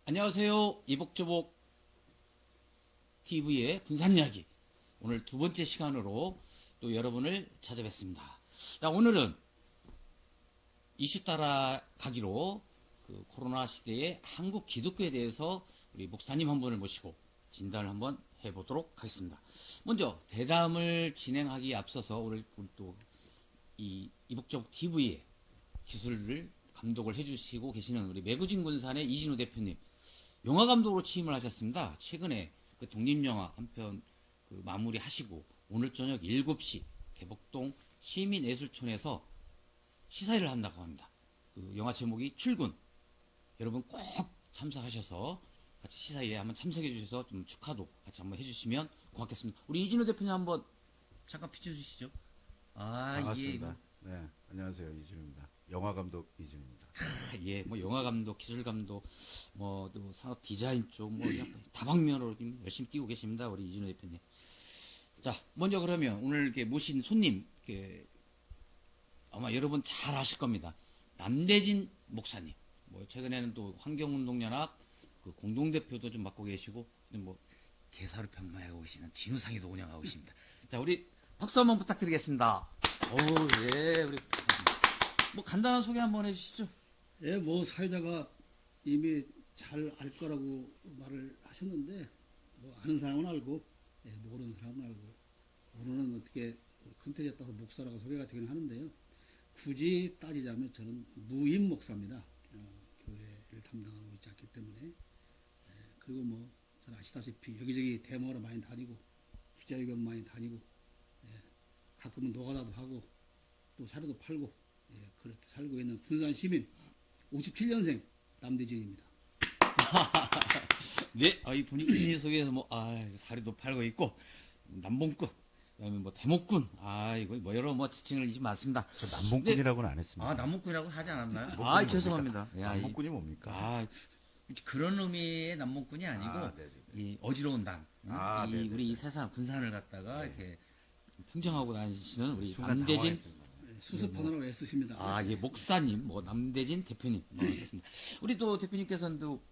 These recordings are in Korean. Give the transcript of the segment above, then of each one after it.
안녕하세요. 이복저복 TV의 군산 이야기. 오늘 두 번째 시간으로 또 여러분을 찾아뵙습니다. 자, 오늘은 이슈 따라가기로 그 코로나 시대의 한국 기독교에 대해서 우리 목사님 한 분을 모시고 진단을 한번 해보도록 하겠습니다. 먼저 대담을 진행하기에 앞서서 오늘 또 이 이복저복 TV의 기술을 감독을 해주시고 계시는 우리 매구진 군산의 이진우 대표님, 영화 감독으로 취임을 하셨습니다. 최근에 그 독립영화 한 편 그 마무리하시고 오늘 저녁 7시 개복동 시민예술촌에서 시사회를 한다고 합니다. 그 영화 제목이 출근. 여러분 꼭 참석하셔서 같이 시사회에 한번 참석해 주셔서 좀 축하도 같이 한번 해주시면 고맙겠습니다. 우리 이진우 대표님 한번 잠깐 비춰주시죠. 반갑습니다. 네, 안녕하세요. 이준우입니다. 영화 감독 이준우입니다. 예, 뭐 영화 감독, 기술 감독, 뭐 또 산업 디자인 쪽, 뭐 다방면으로 열심히 뛰고 계십니다, 우리 이준호 대표님. 자, 먼저 그러면 오늘 이렇게 모신 손님, 이렇게 아마 여러분 잘 아실 겁니다. 남대진 목사님. 뭐 최근에는 또 환경운동연합 그 공동대표도 좀 맡고 계시고, 뭐 개사로 편마하고 계시는 진우상이도 운영하고 계십니다. 자, 우리 박수 한번 부탁드리겠습니다. 오, 예, 우리 뭐 간단한 소개 한번 해주시죠. 예, 뭐 사회자가 이미 잘 알 거라고 말을 하셨는데, 뭐 아는 사람은 알고, 예, 모르는 사람은 알고, 모르는 어떻게 컨텐츠에 따라서 목사라고 소개가 되긴 하는데요. 굳이 따지자면 저는 무임 목사입니다. 교회를 담당하고 있지 않기 때문에. 예, 그리고 뭐 잘 아시다시피 여기저기 대모하러 많이 다니고, 기자회견 많이 다니고, 예, 가끔은 노가다도 하고, 또 사료도 팔고, 예, 그렇게 살고 있는 군산 시민 57년생 남대진입니다. 네, 이 분위기 속에서 뭐, 사료도 팔고 있고, 남봉꾼, 그다음에 뭐 대목꾼, 이거 뭐 여러 뭐 지칭을 잊지 않습니다. 저 남봉꾼이라고는 안 했습니다. 남봉꾼이라고 하지 않았나요? 남봉꾼이 죄송합니다. 남봉꾼이 뭡니까? 그런 의미의 남봉꾼이 아니고, 네네. 이 어지러운 당, 네네. 우리 이 세상 군산을 갖다가 이렇게 평정하고 다니시는 우리 순간 남대진, 당황했습니다. 예, 수습하느라고 애쓰십니다. 예, 목사님, 뭐 남대진 대표님, 좋습니다. 우리 또 대표님께서는 또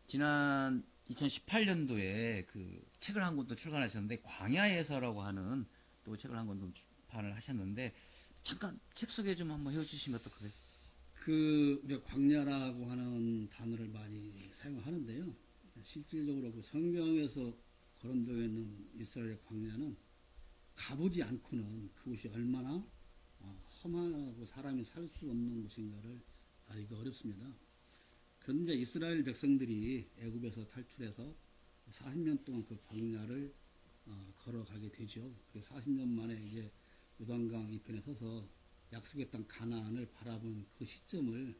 지난 2018년도에 그 책을 한 권도 출간하셨는데 광야에서라고 하는 또 책을 한 권도 출판을 하셨는데 잠깐 책 소개 좀 한번 해주시면 어떡해요? 우리가 광야라고 하는 단어를 많이 사용하는데요. 실질적으로 그 성경에서 거론되어 있는 이스라엘의 광야는 가보지 않고는 그곳이 얼마나 험하고 사람이 살 수 없는 곳인가를 알기가 어렵습니다. 그런데 이스라엘 백성들이 애굽에서 탈출해서 40년 동안 그 광야를 걸어가게 되죠. 그리고 40년 만에 이제 요단강 이편에 서서 약속의 땅 가나안을 바라본 그 시점을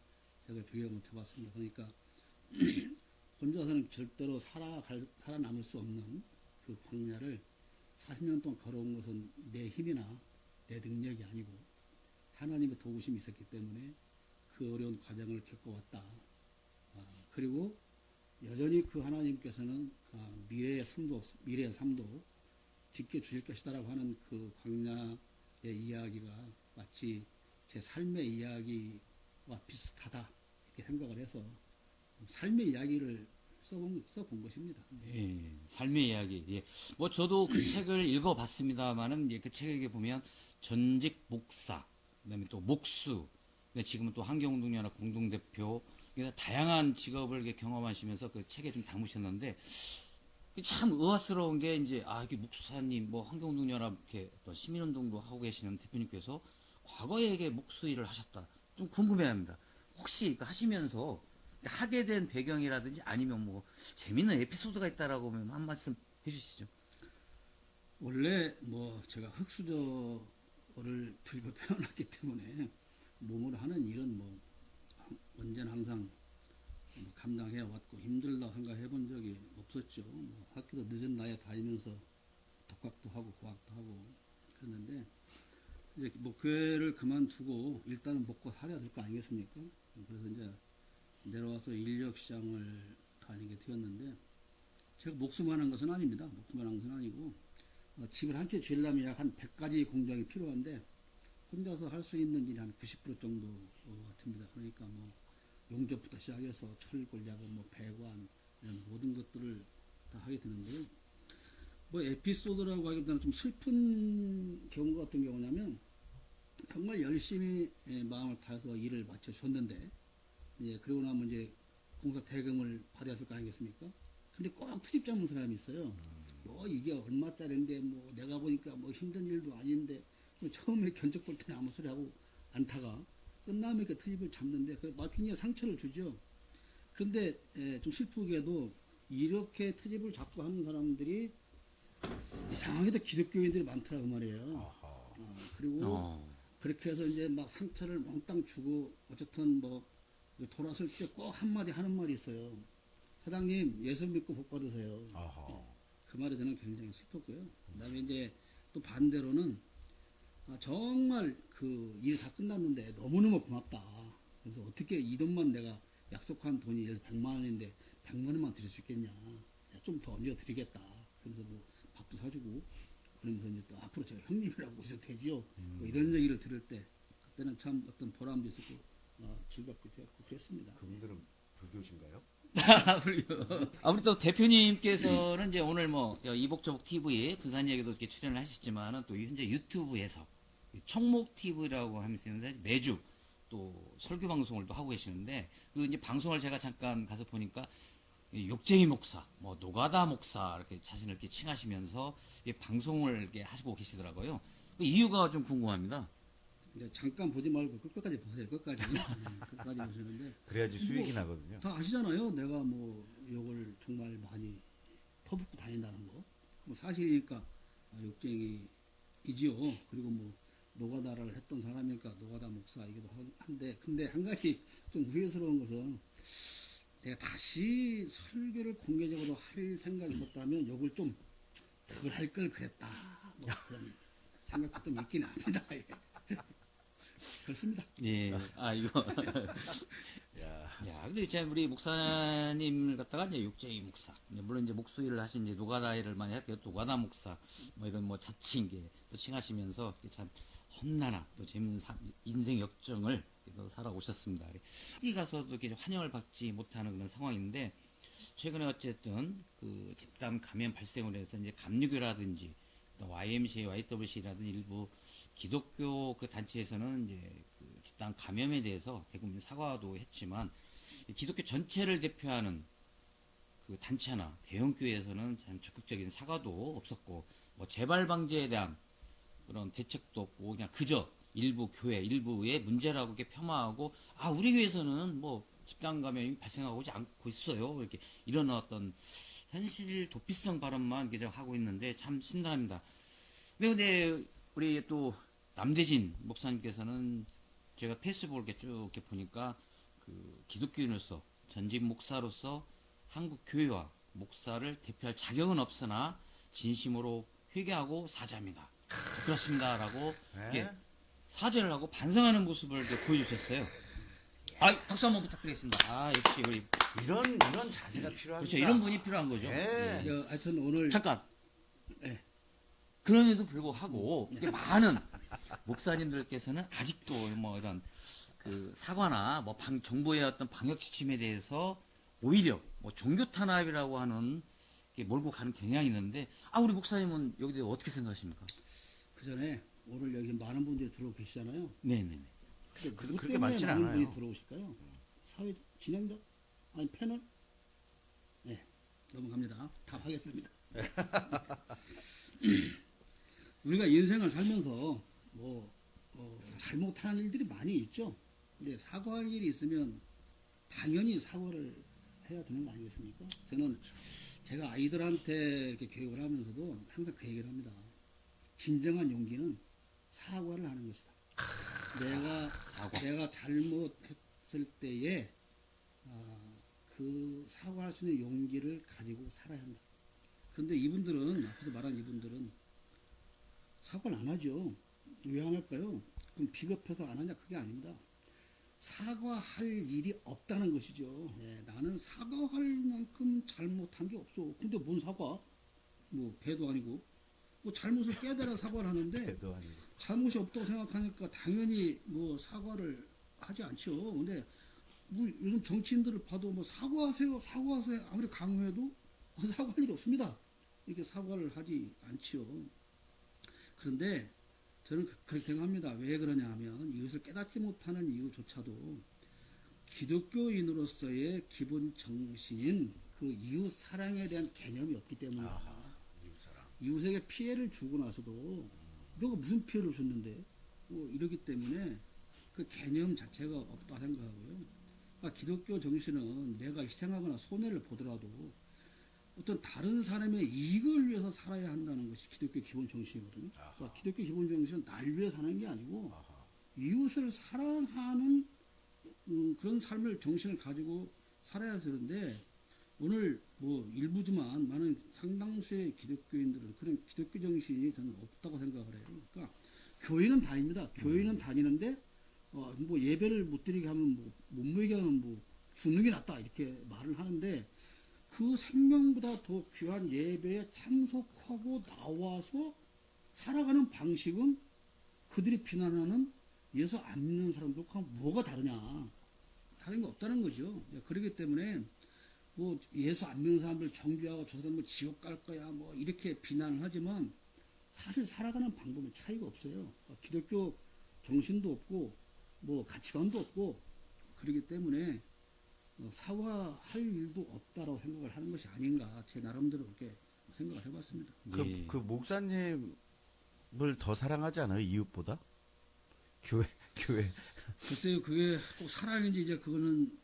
제가 배경을 잡았습니다. 그러니까 혼자서는 절대로 살아남을 수 없는 그 광야를 40년 동안 걸어온 것은 내 힘이나 내 능력이 아니고 하나님의 도우심이 있었기 때문에 그 어려운 과정을 겪어왔다. 그리고 여전히 그 하나님께서는 미래의 삶도 지켜주실 것이다라고 하는 그 광야의 이야기가 마치 제 삶의 이야기와 비슷하다 이렇게 생각을 해서 삶의 이야기를 써본 것입니다. 예, 삶의 이야기. 예. 뭐 저도 그 책을 읽어봤습니다만은 그 책에 보면 전직 목사, 그다음에 또 목수, 지금은 또 환경운동연합 공동대표, 다양한 직업을 이렇게 경험하시면서 그 책에 좀 담으셨는데 참 의아스러운 게 이제 이게 목사님, 뭐 환경운동연합 이렇게 어떤 시민운동도 하고 계시는 대표님께서 과거에 이게 목수 일을 하셨다. 좀 궁금해합니다. 혹시 하시면서 하게 된 배경이라든지 아니면 뭐 재밌는 에피소드가 있다라고 하면 한 말씀 해주시죠. 원래 뭐 제가 흙수저를 들고 태어났기 때문에 몸으로 하는 일은 뭐 언제나 항상 뭐 감당해 왔고 힘들다 생각해 본 적이 없었죠. 뭐 학교도 늦은 나이에 다니면서 독학도 하고 고학도 하고 그랬는데 이제 뭐 교회를 그만두고 일단은 먹고 살아야 될 거 아니겠습니까? 그래서 이제 내려와서 인력 시장을 다니게 되었는데 제가 목수만 한 것은 아닙니다. 목수만 한 것은 아니고 집을 한 채 지으려면 약 한 100가지 공장이 필요한데 혼자서 할 수 있는 일이 한 90% 정도 됩니다. 그러니까 뭐 용접부터 시작해서 철골 작업, 뭐 배관 이런 모든 것들을 다 하게 되는데요. 뭐 에피소드라고 하기보다는 좀 슬픈 경우 같은 경우냐면 정말 열심히 마음을 다해서 일을 마쳐줬는데 그러고 나면 이제 공사 대금을 받아야 할 거 아니겠습니까? 근데 꼭 트집 잡는 사람이 있어요. 뭐 이게 얼마짜리인데 뭐 내가 보니까 뭐 힘든 일도 아닌데 처음에 견적 볼 때는 아무 소리 하고 안타가 끝나면 그 트집을 잡는데 그 굉장히 상처를 주죠. 그런데 좀 슬프게도 이렇게 트집을 잡고 하는 사람들이 이상하게도 기독교인들이 많더라고 말이에요. 그리고 그렇게 해서 이제 막 상처를 몽땅 주고 어쨌든 뭐 돌아설 때 꼭 한마디 하는 말이 있어요. 사장님 예수 믿고 복 받으세요. 그 말에 저는 굉장히 슬펐고요. 그다음에 이제 또 반대로는 정말 그 일 다 끝났는데 너무너무 고맙다. 그래서 어떻게 이 돈만 내가 약속한 돈이 예를 들어 100만 원인데 100만 원만 드릴 수 있겠냐. 좀 더 얹어 드리겠다. 그래서 뭐 밥도 사주고 그러면서 이제 또 앞으로 제가 형님이라고 해서 되지요. 뭐 이런 얘기를 들을 때 그때는 참 어떤 보람도 있었고 즐겁게 되었고 그랬습니다. 그분들은 불교신가요? 우리 또 대표님께서는 이제 오늘 뭐 이복저복 TV 근산 얘기도 이렇게 출연을 하셨지만은 또 현재 유튜브에서 청목 TV라고 하면서 매주 또 설교 방송을 또 하고 계시는데 그 이제 방송을 제가 잠깐 가서 보니까 욕쟁이 목사, 뭐 노가다 목사 이렇게 자신을 이렇게 칭하시면서 방송을 이렇게 하시고 계시더라고요. 그 이유가 좀 궁금합니다. 근데 잠깐 보지 말고 끝까지 보세요. 끝까지. 끝까지 보시는데 그래야지 수익이 나거든요. 다 아시잖아요. 내가 뭐 욕을 정말 많이 퍼붓고 다닌다는 거. 뭐 사실이니까 욕쟁이이지요. 그리고 뭐 노가다를 했던 사람이니까 노가다 목사이기도 한데 근데 한 가지 좀 후회스러운 것은 내가 다시 설교를 공개적으로 할 생각이 있었다면 욕을 좀 덜 할 걸 그랬다. 뭐 그런 생각도 좀 있긴 합니다. 예. 그렇습니다. 예. 이거. 야, 근데 이제 우리 목사님을 갖다가 이제 육제이 목사. 물론 이제 목수일을 하신 이제 노가다 일을 많이 했고요. 노가다 목사. 뭐 이런 뭐 자칭 또 칭하시면서 참 험난한 또 재밌는 인생 역정을 또 살아오셨습니다. 어디 가서도 이렇게 환영을 받지 못하는 그런 상황인데 최근에 어쨌든 그 집단 감염 발생을 해서 이제 감리교라든지 또 YMCA, YWC라든지 일부 기독교 그 단체에서는 이제 그 집단 감염에 대해서 대국민 사과도 했지만 기독교 전체를 대표하는 그 단체나 대형교회에서는 참 적극적인 사과도 없었고 뭐 재발 방지에 대한 그런 대책도 없고 그냥 그저 일부 교회 일부의 문제라고 이렇게 폄하하고 우리 교회에서는 뭐 집단 감염이 발생하고 않고 있어요 이렇게 이런 어떤 현실 도피성 발언만 계속 하고 있는데 참 심란합니다. 근데 우리 또 남대진 목사님께서는 제가 페이스북을 이렇게 쭉 이렇게 보니까 그 기독교인으로서 전직 목사로서 한국 교회와 목사를 대표할 자격은 없으나 진심으로 회개하고 사죄합니다. 그렇습니다라고 이렇게 사죄를 하고 반성하는 모습을 이렇게 보여주셨어요. 박수 한번 부탁드리겠습니다. 역시 우리 이런 자세가 필요합니다. 그렇죠. 이런 분이 필요한 거죠. 네. 하여튼 오늘 잠깐. 네. 그럼에도 불구하고 많은 목사님들께서는 아직도 뭐 이런 그 사과나 뭐 정부의 어떤 방역 지침에 대해서 오히려 뭐 종교 탄압이라고 하는 게 몰고 가는 경향이 있는데 우리 목사님은 여기에 대해 어떻게 생각하십니까? 그 전에 오늘 여기 많은 분들이 들어오고 계시잖아요. 네네네. 근데 누구 그렇게 때문에 많진 많은 않아요. 분이 들어오실까요? 사회 진행자? 아니 패널? 네, 넘어갑니다. 답하겠습니다. 우리가 인생을 살면서 잘못한 일들이 많이 있죠. 근데 사과할 일이 있으면 당연히 사과를 해야 되는 거 아니겠습니까? 저는 제가 아이들한테 이렇게 교육을 하면서도 항상 그 얘기를 합니다. 진정한 용기는 사과를 하는 것이다. 내가 잘못했을 때에 그 사과할 수 있는 용기를 가지고 살아야 한다. 그런데 이분들은 앞에서 말한 이분들은 사과를 안 하죠. 왜 안 할까요? 그럼 비겁해서 안 하냐? 그게 아닙니다. 사과할 일이 없다는 것이죠. 나는 사과할 만큼 잘못한 게 없어. 근데 뭔 사과? 뭐 배도 아니고 뭐 잘못을 깨달아 사과를 하는데 배도 아니고. 잘못이 없다고 생각하니까 당연히 뭐 사과를 하지 않죠. 근데 뭐 요즘 정치인들을 봐도 뭐 사과하세요, 사과하세요 아무리 강요해도 사과할 일이 없습니다. 이렇게 사과를 하지 않지요. 그런데 저는 그렇게 생각합니다. 왜 그러냐 하면 이것을 깨닫지 못하는 이유조차도 기독교인으로서의 기본 정신인 그 이웃 사랑에 대한 개념이 없기 때문이다. 아하, 이웃사랑. 이웃에게 피해를 주고 나서도 너가 무슨 피해를 줬는데 뭐 이러기 때문에 그 개념 자체가 없다 생각하고요. 그러니까 기독교 정신은 내가 희생하거나 손해를 보더라도 어떤 다른 사람의 이익을 위해서 살아야 한다는 것이 기독교 기본 정신이거든요. 그러니까 기독교 기본 정신은 날 위해 사는 게 아니고 아하. 이웃을 사랑하는 그런 삶을 정신을 가지고 살아야 되는데 오늘 뭐 일부지만 많은 상당수의 기독교인들은 그런 기독교 정신이 저는 없다고 생각을 해요. 그러니까 교회는 다닙니다. 교회는 다니는데 뭐 예배를 못 드리게 하면 못 모이게 하면 뭐 죽는 게 낫다 이렇게 말을 하는데 그 생명보다 더 귀한 예배에 참석하고 나와서 살아가는 방식은 그들이 비난하는 예수 안 믿는 사람들과 뭐가 다르냐. 다른 게 없다는 거죠. 그렇기 때문에 뭐 예수 안 믿는 사람들 정죄하고 저 사람들 지옥 갈 거야 뭐 이렇게 비난을 하지만 사실 살아가는 방법은 차이가 없어요. 기독교 정신도 없고 뭐 가치관도 없고 그렇기 때문에 사과할 일도 없다라고 생각을 하는 것이 아닌가 제 나름대로 그렇게 생각을 해봤습니다. 예. 그 목사님을 더 사랑하지 않아요? 이웃보다? 교회 글쎄요, 그게 꼭 사랑인지 이제 그거는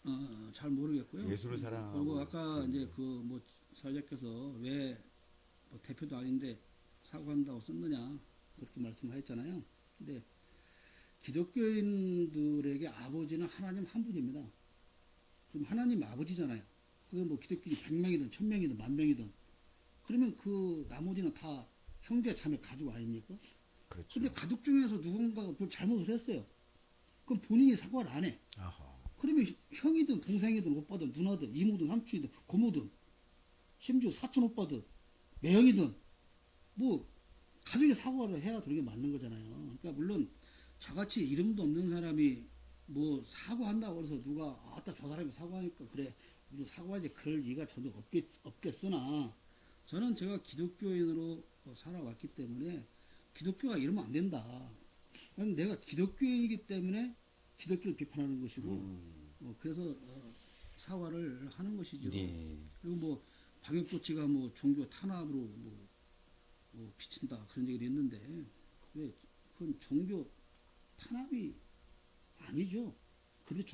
잘 모르겠고요. 예수를 사랑하고. 그리고 아까 이제 그 뭐 사회자께서 왜 뭐 대표도 아닌데 사과한다고 썼느냐 그렇게 말씀하셨잖아요. 근데 기독교인들에게 아버지는 하나님 한 분입니다. 그럼 하나님 아버지잖아요. 그게 뭐 기독교인이 100명이든 1000명이든 10,000명이든 그러면 그 나머지는 다 형제 자매 가족 아닙니까? 그렇죠. 근데 가족 중에서 누군가가 그 잘못을 했어요. 그럼 본인이 사과를 안 해. 아하. 그러면 형이든 동생이든 오빠든 누나든 이모든 삼촌이든 고모든 심지어 사촌 오빠든 매형이든 뭐 가족이 사과를 해야 되는 게 맞는 거잖아요. 그러니까 물론 저같이 이름도 없는 사람이 뭐 사과한다고 해서 누가 아따 저 사람이 사과하니까 그래 우리도 사과하지 그럴 리가 전혀 없겠으나 저는 제가 기독교인으로 살아왔기 때문에 기독교가 이러면 안 된다. 내가 기독교인이기 때문에 기독교를 비판하는 것이고 그래서 사과를 하는 것이죠. 예. 그리고 뭐 방역 조치가 뭐 종교 탄압으로 뭐 비친다 그런 얘기를 했는데 그건 종교 탄압이 아니죠. 그런데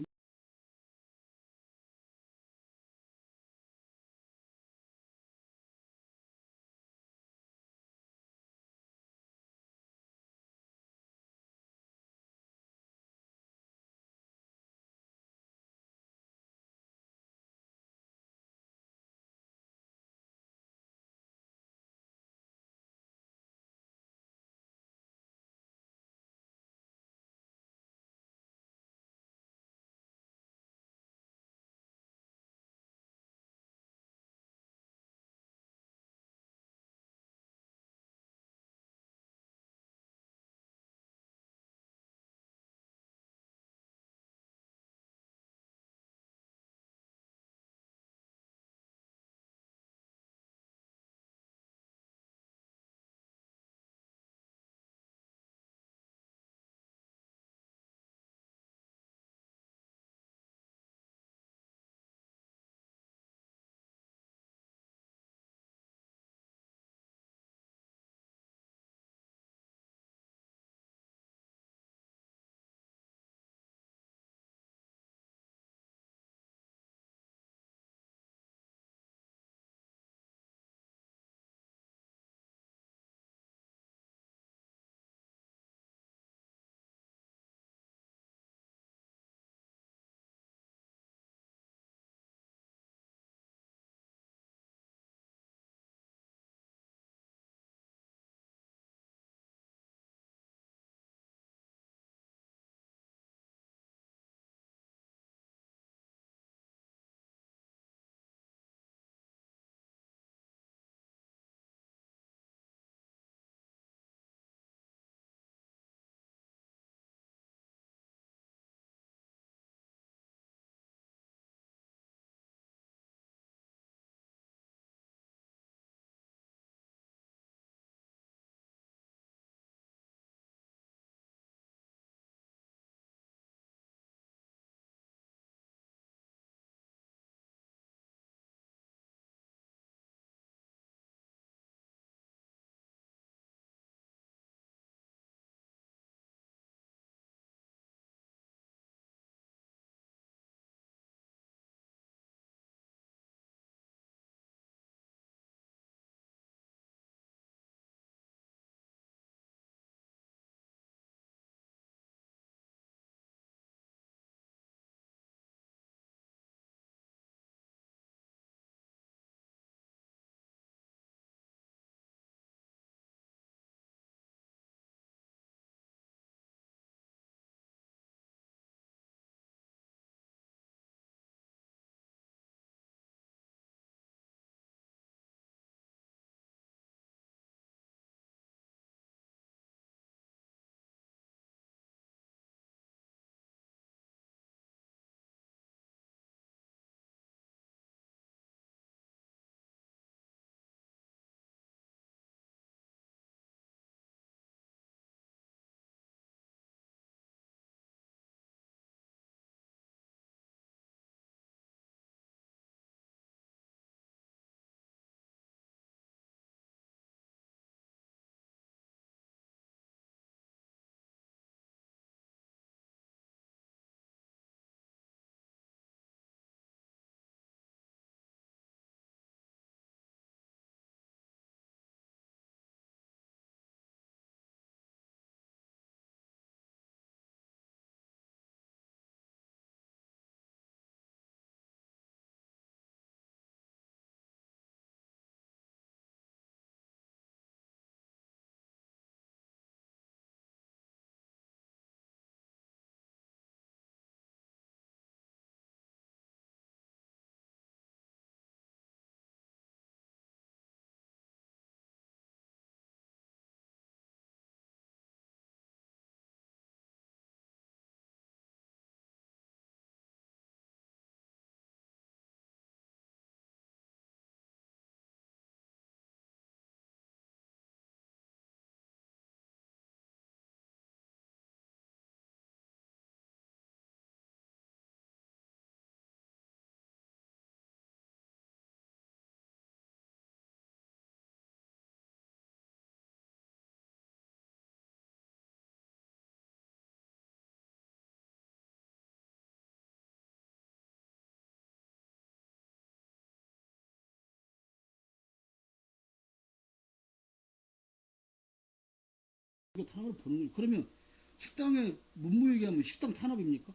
이거 탄압을 보는 거예요. 그러면 식당에 문무 얘기하면 식당 탄압입니까?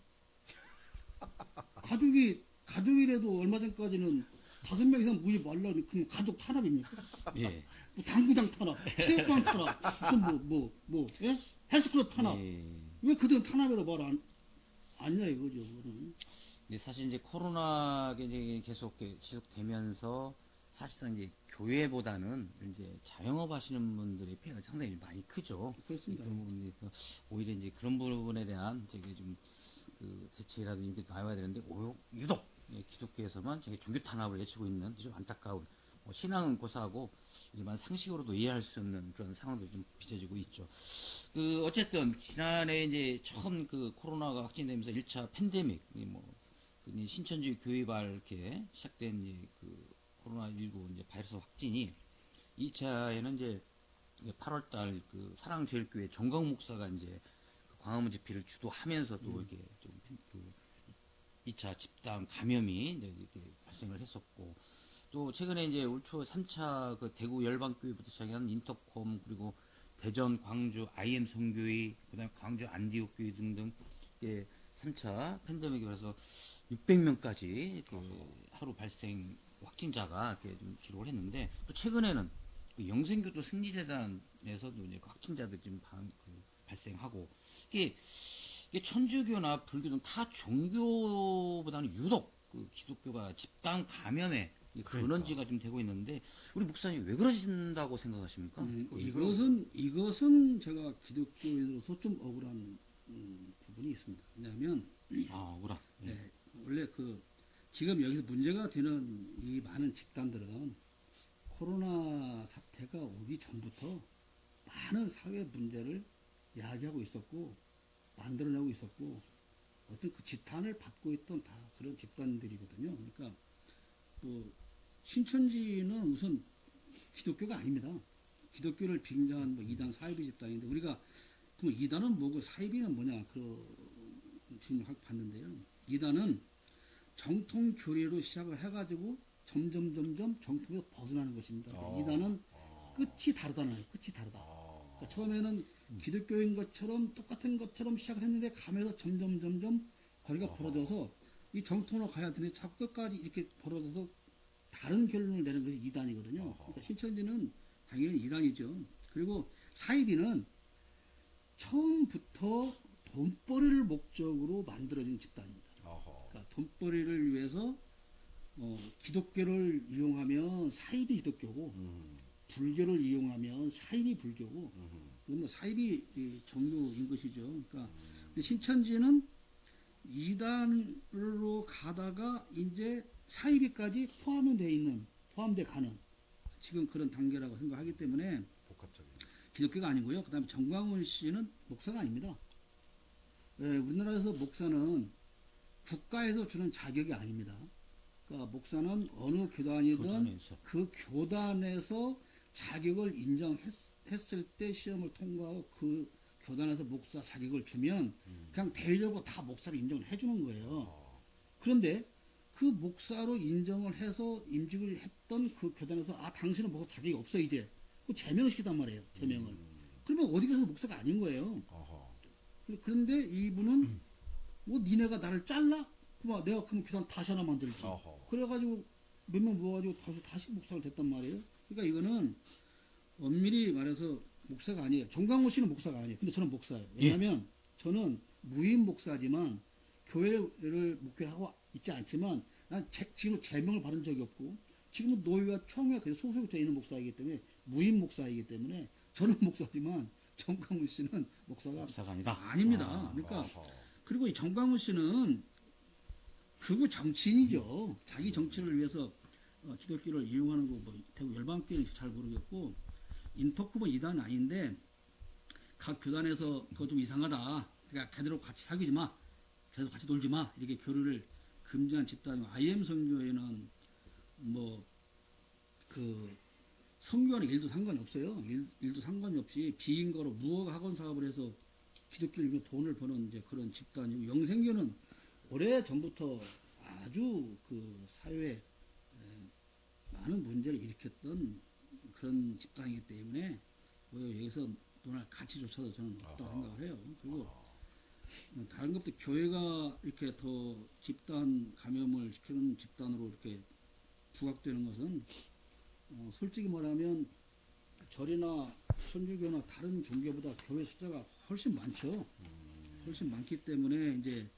가족이라도 얼마 전까지는 5명 이상 모이지 말라 그러면 가족 탄압입니까? 예. 뭐 당구장 탄압, 체육관 탄압, 무슨 예? 헬스클럽 탄압. 예. 왜 그들은 탄압이라고 안냐 이거죠. 그거는. 근데 사실 이제 코로나가 이제 계속 지속되면서 사실상 이제 교회보다는 이제 자영업 하시는 분들의 피해가 상당히 많이 크죠. 그렇습니다. 그런 부분이 오히려 이제 그런 부분에 대한 되게 좀 그 대책이라든지 이렇게 나와야 되는데 유독 기독교에서만 되게 종교 탄압을 외치고 있는 좀 안타까운 신앙은 고사하고 일반 상식으로도 이해할 수 없는 그런 상황도 좀 빚어지고 있죠. 그 어쨌든 지난해 이제 처음 그 코로나가 확진되면서 1차 팬데믹 그 신천지 교회발 이렇게 시작된 이제 그 코로나19 이제 바이러스 확진이 2차에는 이제 8월달 그 사랑제일교회 정광 목사가 이제 그 광화문 집회를 주도하면서도 이렇게 좀 그 2차 집단 감염이 이제 이렇게 발생을 했었고, 또 최근에 이제 올 초 3차 그 대구 열방교회부터 시작한 인터콤, 그리고 대전, 광주 IM 성교회, 그다음에 광주 안디옥 교회 등등 3차 팬데믹이 그래서 600명까지 그 하루 발생 확진자가 이렇게 좀 기록을 했는데, 또 최근에는 그 영생교도 승리재단에서도 이제 그 확진자들이 좀 발생하고, 이게 천주교나 불교 등 타 종교보다는 유독 그 기독교가 집단 감염의 근원지가 좀 되고 있는데, 우리 목사님 왜 그러신다고 생각하십니까? 이것은 제가 기독교인으로서 좀 억울한 부분이 있습니다. 왜냐하면 억울한. 네, 원래 지금 여기서 문제가 되는 이 많은 집단들은 코로나 사태가 오기 전부터 많은 사회 문제를 야기하고 있었고 만들어내고 있었고 어떤 그 지탄을 받고 있던 다 그런 집단들이거든요. 그러니까 신천지는 우선 기독교가 아닙니다. 기독교를 빙자한 이단 사이비 집단인데, 우리가 그럼 이단은 뭐고 사이비는 뭐냐 지금 봤는데요. 이단은 정통 교리로 시작을 해가지고 점점 정통에서 벗어나는 것입니다. 이단은 끝이 다르다는 거예요. 끝이 다르다. 그러니까 처음에는 기독교인 것처럼 똑같은 것처럼 시작을 했는데 가면서 점점 거리가 벌어져서 이 정통으로 가야 되는데 자꾸 끝까지 이렇게 벌어져서 다른 결론을 내는 것이 이단이거든요. 그러니까 신천지는 당연히 이단이죠. 그리고 사이비는 처음부터 돈벌이를 목적으로 만들어진 집단입니다. 그러니까 돈벌이를 위해서 기독교를 이용하면 사이비 기독교고, 불교를 이용하면 사이비 불교고, 그건 사이비 종교인 것이죠. 그러니까 근데 신천지는 이단으로 가다가 이제 사이비까지 포함돼 가는 지금 그런 단계라고 생각하기 때문에 복합적인. 기독교가 아니고요. 그다음에 정광훈 씨는 목사가 아닙니다. 네, 우리나라에서 목사는 국가에서 주는 자격이 아닙니다. 그러니까 목사는 어느 교단이든 그 교단에서 자격을 인정했을 때 시험을 통과하고 그 교단에서 목사 자격을 주면 그냥 대외적으로 다 목사를 인정을 해주는 거예요. 그런데 그 목사로 인정을 해서 임직을 했던 그 교단에서 당신은 목사 자격이 없어 이제 그 제명을 시키단 말이에요. 제명을. 그러면 어디 가서 목사가 아닌 거예요. 그런데 이분은 니네가 나를 잘라? 그럼 내가 그럼 교단 다시 하나 만들지. 그래가지고 몇 명 모아가지고 다시 목사가 됐단 말이에요. 그러니까 이거는 엄밀히 말해서 목사가 아니에요. 정광훈 씨는 목사가 아니에요. 근데 저는 목사예요. 왜냐하면 저는 무임 목사지만 교회를 목회를 하고 있지 않지만 난 지금 제명을 받은 적이 없고 지금은 노예와 총회가 계속 소속이 되어 있는 목사이기 때문에 무임 목사이기 때문에 저는 목사지만 정광훈 씨는 목사가 아니다. 아닙니다. 그러니까 그리고 이 정광훈 씨는 극우 정치인이죠. 자기 정치를 위해서 기독교를 이용하는 거 대구 열방교회는 잘 모르겠고 인터쿠버 이단은 아닌데 각 교단에서 그거 좀 이상하다. 그러니까 걔들하고 같이 사귀지 마. 걔들 같이 놀지 마. 이렇게 교류를 금지한 집단이고 IM 성교회는 성교와는 일도 상관이 없어요. 일도 상관이 없이 비인가로 무허가 학원 사업을 해서 기독교를 위해 돈을 버는 이제 그런 집단이고, 영생교는 오래 전부터 아주 그 사회에 많은 문제를 일으켰던 그런 집단이기 때문에 여기서 논할 가치조차도 저는 없다고 생각을 해요. 그리고 다른 것도 교회가 이렇게 더 집단 감염을 시키는 집단으로 이렇게 부각되는 것은 솔직히 말하면 절이나 천주교나 다른 종교보다 교회 숫자가 훨씬 많죠. 훨씬 많기 때문에 이제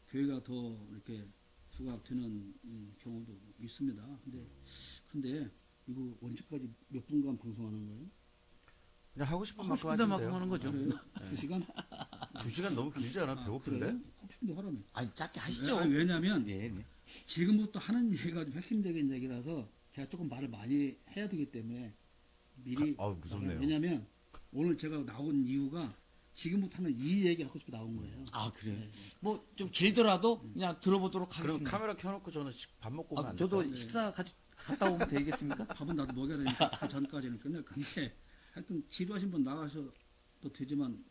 교회가 더 이렇게 부각되는 경우도 있습니다. 근데 이거 언제까지 몇 분간 방송하는 거예요? 그냥 하고 싶은 하고 만큼 싶은 데만 하시면 하는 거죠. 그래요? 2시간? 2시간 너무 길지 않아? 배고픈데? 그래요? 하고 싶은데 하라며. 아니 짧게 하시죠. 왜냐면 네, 네. 지금부터 하는 얘기가 좀 핵심적인 얘기라서 제가 조금 말을 많이 해야 되기 때문에 미리 무섭네요. 왜냐면 오늘 제가 나온 이유가 지금부터 하는 이 얘기 하고 싶어 나온 거예요. 아 그래요. 네. 뭐 좀 길더라도 그냥 들어보도록 그럼 하겠습니다. 카메라 켜놓고 저는 밥 먹고 오면 안 저도 될까요? 식사 갔다 오면 되겠습니까? 밥은 나도 먹여야 되니까 그 전까지는 끝낼 건데 하여튼 지루하신 분 나가셔도 되지만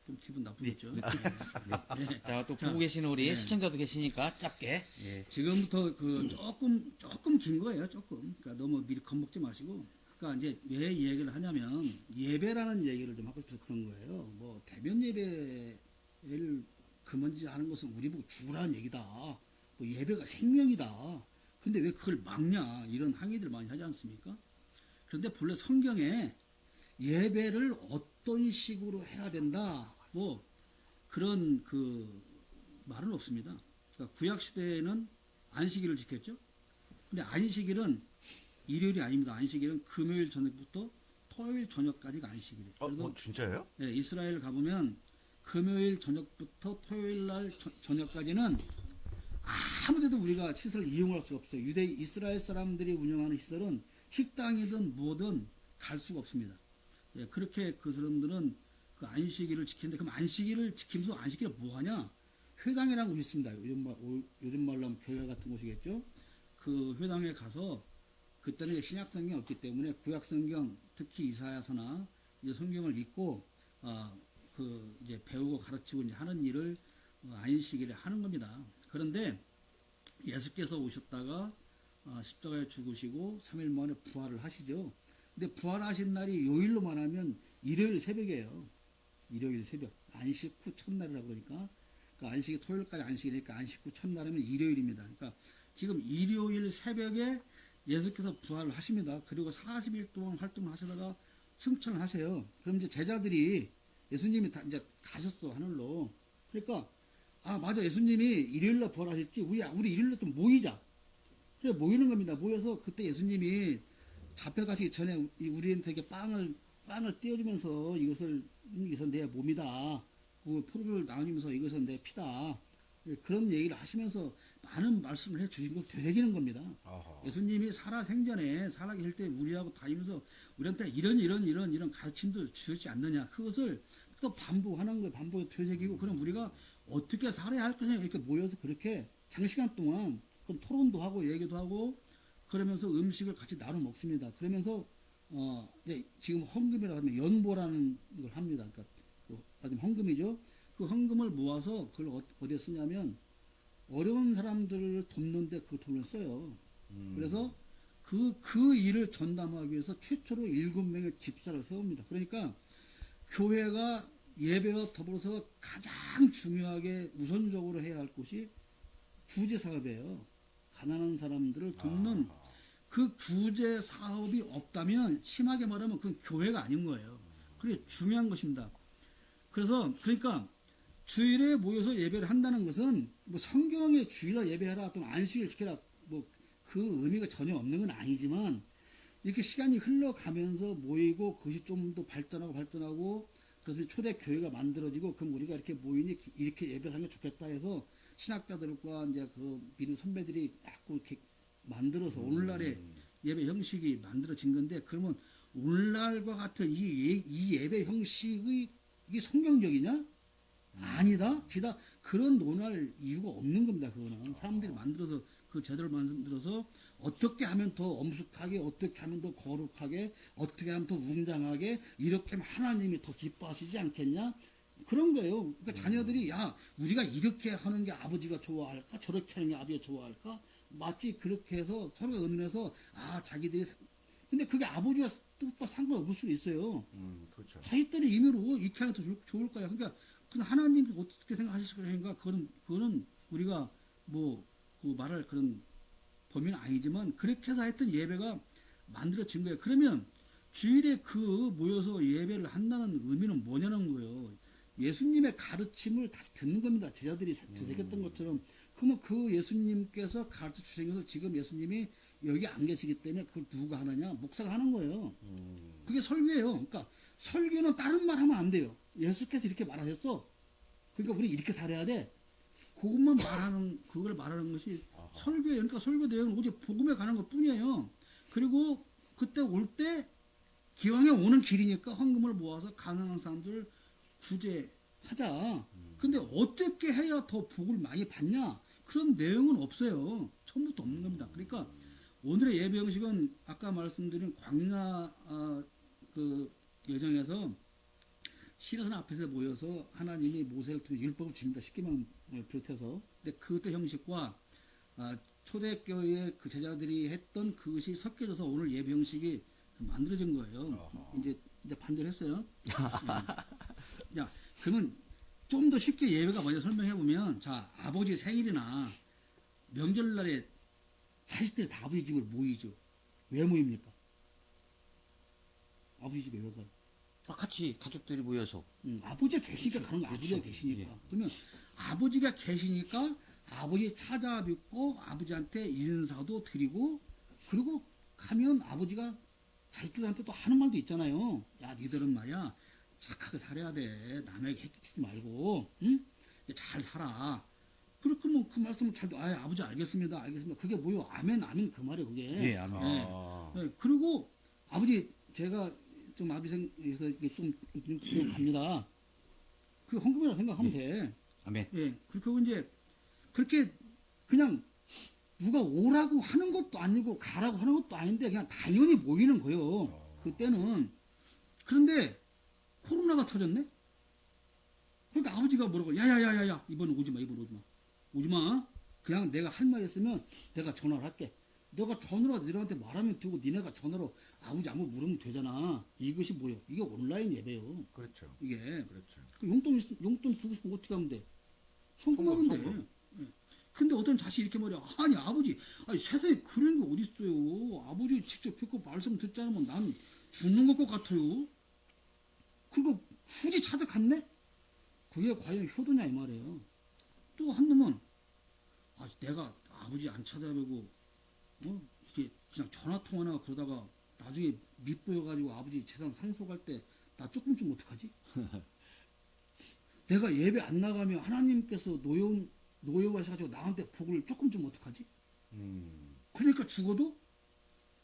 좀 기분 나쁘겠죠. 네. 네. 자, 또 자, 보고 계시는 우리 네. 시청자도 계시니까 짧게. 예. 지금부터 그 조금 긴 거예요. 조금. 그러니까 너무 미리 겁먹지 마시고. 그러니까 이제 왜 이 얘기를 하냐면 예배라는 얘기를 좀 하고 싶어서 그런 거예요. 뭐 대면 예배를 금연하는 것은 우리 보고 죽으라는 얘기다. 뭐 예배가 생명이다. 근데 왜 그걸 막냐? 이런 항의들 많이 하지 않습니까? 그런데 본래 성경에 예배를 어떤 식으로 해야 된다. 뭐 그런 그 말은 없습니다. 그러니까 구약 시대에는 안식일을 지켰죠. 근데 안식일은 일요일이 아닙니다. 안식일은 금요일 저녁부터 토요일 저녁까지가 안식일이에요. 그래서 진짜예요? 네, 이스라엘 가보면 금요일 저녁부터 토요일 날 저녁까지는 아무데도 우리가 시설을 이용할 수가 없어요. 이스라엘 사람들이 운영하는 시설은 식당이든 뭐든 갈 수가 없습니다. 예, 그렇게 그 사람들은 그 안식일을 지키는데 그럼 안식일을 지키면서 안식일을 뭐 하냐? 회당이라는 곳이 있습니다. 요즘 말로 하면 교회 같은 곳이겠죠. 그 회당에 가서 그때는 신약 성경이 없기 때문에 구약 성경 특히 이사야서나 이제 성경을 읽고 그 이제 배우고 가르치고 이제 하는 일을 안식일에 하는 겁니다. 그런데 예수께서 오셨다가 십자가에 죽으시고 3일 만에 부활을 하시죠. 근데 부활하신 날이 요일로 말하면 일요일 새벽이에요. 일요일 새벽. 안식 후 첫날이라고 그러니까. 그러니까 안식이 토요일까지 안식이니까 안식 후 첫날이면 일요일입니다. 그러니까 지금 일요일 새벽에 예수께서 부활을 하십니다. 그리고 40일 동안 활동을 하시다가 승천을 하세요. 그럼 이제 제자들이 예수님이 다 이제 가셨어, 하늘로. 그러니까, 맞아. 예수님이 일요일날 부활하셨지. 우리 일요일날 좀 모이자. 그래, 모이는 겁니다. 모여서 그때 예수님이 잡혀가시기 전에 우리한테 이렇게 빵을 띄워주면서 이것은 내 몸이다. 그 포도를 나누면서 이것은 내 피다. 그런 얘기를 하시면서 많은 말씀을 해 주신 것을 되새기는 겁니다. 아하. 예수님이 살아생전에 살아계실 때 우리하고 다니면서 우리한테 이런 가르침도 주셨지 않느냐. 그것을 또 반복하는 거예요. 반복해 되새기고 그럼 우리가 어떻게 살아야 할 것이냐 이렇게 모여서 그렇게 장시간 동안 그럼 토론도 하고 얘기도 하고 그러면서 음식을 같이 나눠 먹습니다. 그러면서 이제 지금 헌금이라고 하면 연보라는 걸 합니다. 그러니까 헌금이죠. 그 헌금을 모아서 그걸 어디에 쓰냐면 어려운 사람들을 돕는데 그 돈을 써요. 그래서 그 일을 전담하기 위해서 최초로 7명의 집사를 세웁니다. 그러니까 교회가 예배와 더불어서 가장 중요하게 우선적으로 해야 할 것이 구제 사업이에요. 가난한 사람들을 돕는 그 구제 사업이 없다면 심하게 말하면 그건 교회가 아닌 거예요. 그게 중요한 것입니다. 그러니까 주일에 모여서 예배를 한다는 것은 뭐 성경에 주일날 예배해라 또는 안식일 지켜라 뭐 그 의미가 전혀 없는 건 아니지만 이렇게 시간이 흘러가면서 모이고 그것이 좀 더 발전하고 그래서 초대 교회가 만들어지고 그럼 우리가 이렇게 모이니 이렇게 예배를 하면 좋겠다 해서 신학자들과 이제 그 믿는 선배들이 자꾸 이렇게 만들어서 오늘날의 예배 형식이 만들어진 건데 그러면 오늘날과 같은 이 예배 형식이 이게 성경적이냐? 아니다. 그런 논할 이유가 없는 겁니다. 그거는 사람들이 만들어서 그 제도를 만들어서 어떻게 하면 더 엄숙하게, 어떻게 하면 더 거룩하게, 어떻게 하면 더 웅장하게 이렇게 하면 하나님이 더 기뻐하시지 않겠냐? 그런 거예요. 그러니까 자녀들이 우리가 이렇게 하는 게 아버지가 좋아할까? 저렇게 하는 게 아버지가 좋아할까? 마치 그렇게 해서 서로가 의논해서 자기들이 근데 그게 아버지와 뜻과 상관없을 수도 있어요. 그렇죠. 자식들이 임의로 이렇게 하면 더 좋을 거야. 그러니까 그건 하나님이 어떻게 생각하실 것인가 그거는 우리가 그 말할 그런 범위는 아니지만 그렇게 해서 하여튼 예배가 만들어진 거예요. 그러면 주일에 모여서 예배를 한다는 의미는 뭐냐는 거예요. 예수님의 가르침을 다시 듣는 겁니다. 제자들이 되새겼던 것처럼. 그러면 그 예수님께서 가르쳐 주신 것을 지금 예수님이 여기 안 계시기 때문에 그걸 누가 하느냐? 목사가 하는 거예요. 그게 설교예요. 그러니까 설교는 다른 말 하면 안 돼요. 예수께서 이렇게 말하셨어. 그러니까 우리 이렇게 살아야 돼. 그걸 말하는 것이 설교예요. 그러니까 설교 내용은 오직 복음에 관한 것 뿐이에요. 그리고 그때 올 때 기왕에 오는 길이니까 헌금을 모아서 가난한 사람들을 구제하자. 근데 어떻게 해야 더 복을 많이 받냐? 그런 내용은 없어요. 처음부터 없는 겁니다. 그러니까 오늘의 예배 형식은 아까 말씀드린 광야 그 여정에서 시내산 앞에서 모여서 하나님이 모세를 통해 율법을 줍니다. 10계명을 비롯해서. 근데 그때 형식과 초대교회 그 제자들이 했던 그것이 섞여져서 오늘 예배 형식이 만들어진 거예요. 이제 반대를 했어요. 자, 그러면 좀 더 쉽게 예배가 먼저 설명해 보면, 자, 아버지 생일이나 명절날에 자식들이 다 아버지 집을 모이죠. 왜 모입니까? 아버지 집에 왜 가요? 같이 가족들이 모여서 아버지가 계시니까 가는 거. 아버지가 계시니까. 예. 그러면 아버지가 계시니까 아버지 찾아뵙고 아버지한테 인사도 드리고, 그리고 가면 아버지가 자식들한테 또 하는 말도 있잖아요. 야, 니들은 말이야 착하게 살아야 돼. 남에게 해끼치지 말고, 응? 잘 살아. 그렇게 그 말씀을 아버지 알겠습니다. 그게 뭐요? 아멘, 아멘 그 말이에요, 그게. 예, 아멘. 네, 그리고 아버지 제가 좀 아버지 생에서 이게 좀 갑니다. 그 헌금이라고 생각하면 돼. 아멘. 예, 그리고 이제 그렇게 그냥 누가 오라고 하는 것도 아니고 가라고 하는 것도 아닌데 그냥 당연히 모이는 거예요. 그때는. 그런데 코로나가 터졌네? 그러니까 아버지가 뭐라고, 야야야야야, 이번엔 오지 마. 오지 마. 그냥 내가 할 말 있으면 내가 전화를 할게. 내가 전화로 너희한테 말하면 되고 니네가 전화로 아버지 아무 물으면 되잖아. 이것이 뭐예요? 이게 온라인 예배요. 그렇죠. 이게. 그렇죠. 그 용돈 주고 싶으면 어떻게 하면 돼? 송금하면 돼. 예. 근데 어떤 자식이 이렇게 말이야. 아니, 아버지, 세상에 그런 게 어딨어요. 아버지 직접 뵙고 말씀 듣지 않으면 난 죽는 것 같아요. 그거 굳이 찾아갔네? 그게 과연 효도냐, 이 말이에요. 또 한 놈은, 내가 아버지 안 찾아뵈고, 이렇게 그냥 전화통화나 그러다가 나중에 밑보여가지고 아버지 재산 상속할 때 나 조금 좀 어떡하지? 내가 예배 안 나가면 하나님께서 노여워하셔가지고 나한테 복을 조금 좀 어떡하지? 그러니까 죽어도